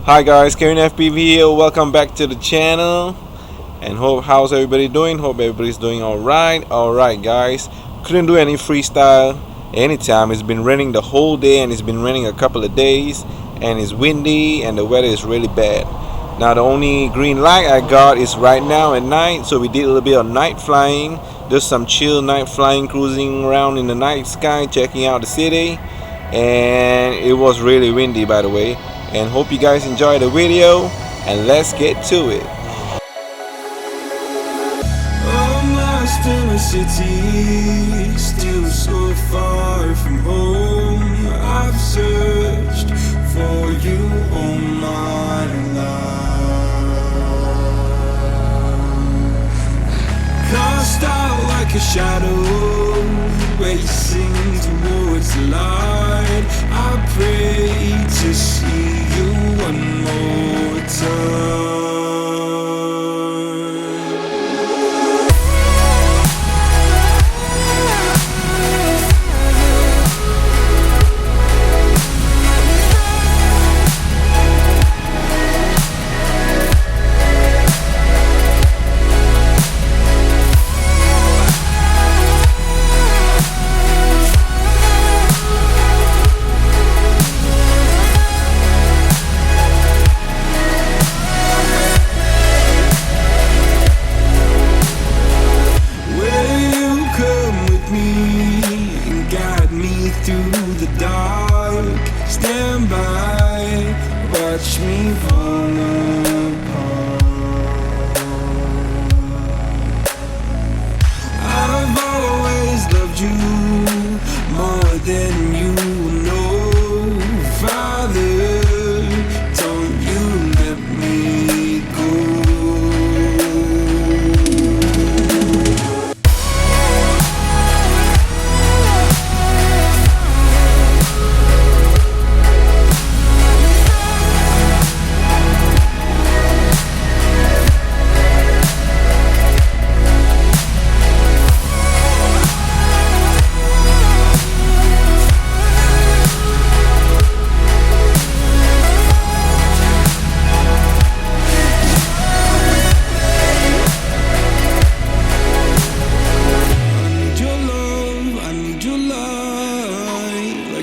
Hi guys, Karen FPV here. Welcome back to the channel. And how's everybody doing? Hope everybody's doing alright guys. Couldn't do any freestyle anytime. It's been raining the whole day, and it's been raining a couple of days, and it's windy and the weather is really bad. Now the only green light I got is right now at night, so we did a little bit of night flying. Just some chill night flying, cruising around in the night sky, checking out the city. And it was really windy, by the way. And hope you guys enjoy the video, and let's get to it. I'm lost in a city, still so far from home. I've searched for you all my life. Cast out like a shadow, racing towards the light. I pray to see you one more time. Through the dark, stand by, watch me fall apart. I've always loved you more than you know. Father, don't you let me go.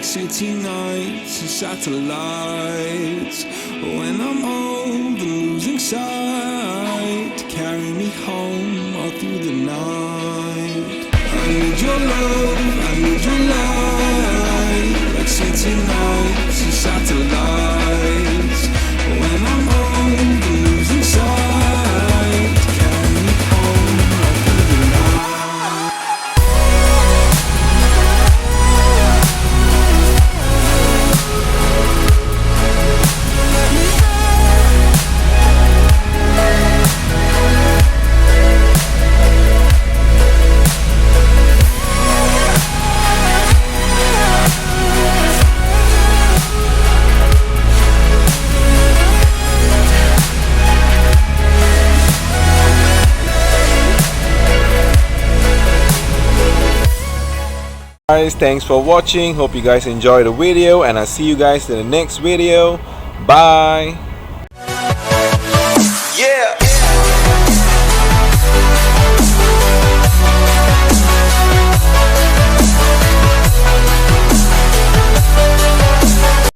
City nights and satellites. When I'm old and losing sight, carry me home all through the night. I need your love, I need your light. Like city nights and satellites. When I'm old and losing sight, carry me home all through the night. Guys, thanks for watching. Hope you guys enjoyed the video, and I'll see you guys in the next video. Bye.